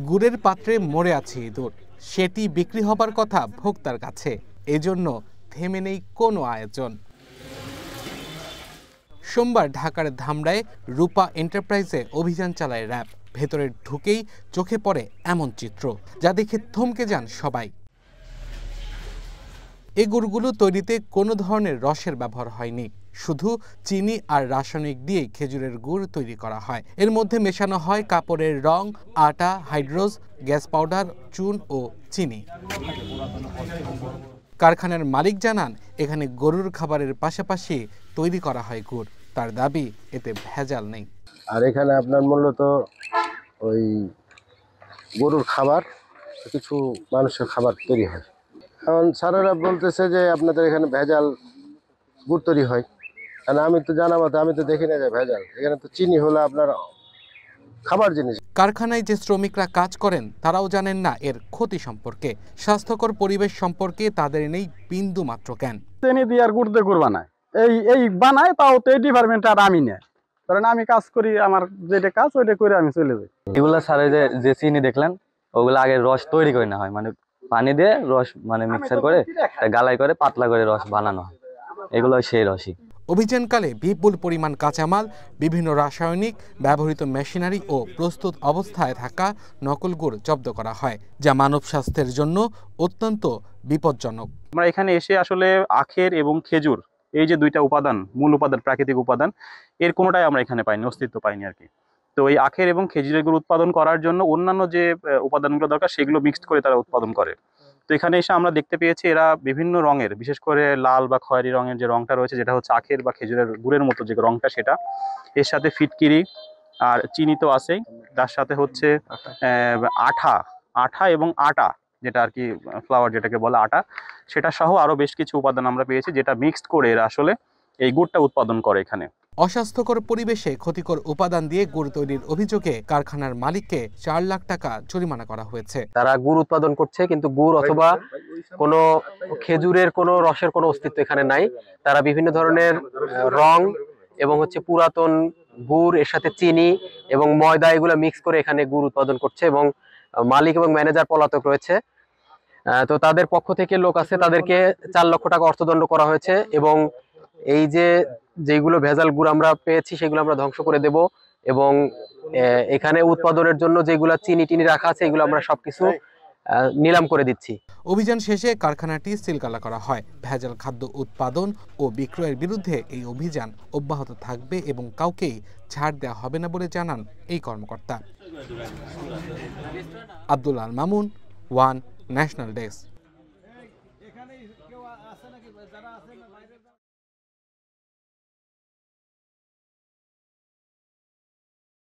গুড়ের পাত্রে মরে আছে ইঁদুর, সেটি বিক্রি হবার কথা ভোক্তার কাছে, এজন্য থেমে নেই কোনো আয়োজন। সোমবার ঢাকার ধামরায় রূপা এন্টারপ্রাইজে অভিযান চালায় র্যাব। ভেতরে ঢুকেই চোখে পড়ে এমন চিত্র, যা দেখে থমকে যান সবাই। এই গুড়গুলো তৈরিতে কোনো ধরনের রসের ব্যবহার হয়নি, শুধু চিনি আর রাসায়নিক দিয়েই খেজুরের গুড় তৈরি করা হয়। এর মধ্যে মেশানো হয় কাপড়ের রং, আটা, হাইড্রোজ, গ্যাস পাউডার, চুন ও চিনি। কারখানার মালিক জানান, এখানে গরুর খাবারের পাশাপাশি তৈরি করা হয় গুড়। তার দাবি, এতে ভেজাল নেই। আর এখানে আপনার মূলত ওই গরুর খাবার, কিছু মানুষের খাবার তৈরি হয়। এখন স্যারেরা বলতেছে যে আপনাদের এখানে ভেজাল গুড় তৈরি হয়। আর আমি তো জানা মতো আমি তো দেখি না যে ভেজাল, এখানে তো চিনি হলো আপনার খাবার জিনিস। কারখানায় যে শ্রমিকরা কাজ করেন তারাও জানেন না এর ক্ষতি সম্পর্কে, স্বাস্থ্যকর পরিবেশ সম্পর্কে তাদের নেই বিন্দু মাত্র জ্ঞান। চিনি দিয়ে আর গুড় দিয়ে গুড় বানায়, এই বানায়, তাও তো এই ডিপার্টমেন্ট আর আমি নেই, কারণ আমি কাজ করি, আমার যেটা কাজ ওইটা করে আমি চলে যাই। এগুলা স্যারে যে চিনি দেখলেন, ওগুলো আগে রস তৈরি করে না হয়, মানে পানি দিয়ে রস মিক্সার করে গালাই করে পাতলা করে রস বানানো হয়, এগুলো সেই রসই। অভিযানকালে বিপুল পরিমাণ কাঁচামাল, বিভিন্ন রাসায়নিক, ব্যবহৃত মেশিনারি ও প্রস্তুত অবস্থায় থাকা নকল গুড় জব্দ করা হয়, যা মানব স্বাস্থ্যের জন্য অত্যন্ত বিপজ্জনক। আমরা এখানে এসে আসলে আখের এবং খেজুর, এই যে দুইটা উপাদান, মূল উপাদান, প্রাকৃতিক উপাদান, এর কোনোটাই আমরা এখানে পাইনি, অস্তিত্ব পাইনি আর কি। তো এই আখের এবং খেজুরের গুড় উৎপাদন করার জন্য অন্যান্য যে উপাদানগুলো দরকার সেগুলো মিক্সড করে তারা উৎপাদন করে। তো এখানে এসে আমরা দেখতে পেয়েছি এরা বিভিন্ন রঙের, বিশেষ করে লাল বা খয়েরি রঙের যে রঙটা রয়েছে, যেটা হচ্ছে আখের বা খেজুরের গুড়ের মতো যে রঙটা, সেটা, এর সাথে ফিটকিরি আর চিনি তো আছেই, তার সাথে হচ্ছে আঠা এবং আটা, যেটা আর কি ফ্লাওয়ার যেটাকে বলে আটা, সেটা সহ আরো বেশ কিছু উপাদান আমরা পেয়েছি, যেটা মিক্সড করে এরা আসলে এই গুড়টা উৎপাদন করে এখানে। অস্বাস্থ্যকর পরিবেশে ক্ষতিকর উপাদান দিয়ে গুড় তৈরির অভিযোগে কারখানার মালিককে 4 লাখ টাকা জরিমানা করা হয়েছে। তারা গুড় উৎপাদন করছে, কিন্তু গুড় অথবা কোনো খেজুরের কোনো রসের কোনো অস্তিত্ব এখানে নাই। তারা বিভিন্ন ধরনের রং এবং পুরাতন গুড়, এর সাথে চিনি এবং ময়দা, এগুলো মিক্স করে এখানে গুড় উৎপাদন করছে এবং মালিক এবং ম্যানেজার পলাতক রয়েছে। তো তাদের পক্ষ থেকে লোক আছে, তাদেরকে 4 লক্ষ টাকা অর্থদণ্ড করা হয়েছে এবং এই যেগুলো ভেজাল গুড় আমরা পেয়েছি সেগুলো আমরা ধ্বংস করে দেব এবং এখানে উৎপাদনের জন্য যেগুলো চিনি টিনি রাখা আছে এগুলো আমরা সবকিছু নিলাম করে দিচ্ছি। অভিযান শেষে কারখানাটি সিলগালা করা হয়। ভেজাল খাদ্য উৎপাদন ও বিক্রয়ের বিরুদ্ধে এই অভিযান অব্যাহত থাকবে এবং কাউকেই ছাড় দেওয়া হবে না বলে জানান এই কর্মকর্তা। Abdul Al Mamun, one national desk.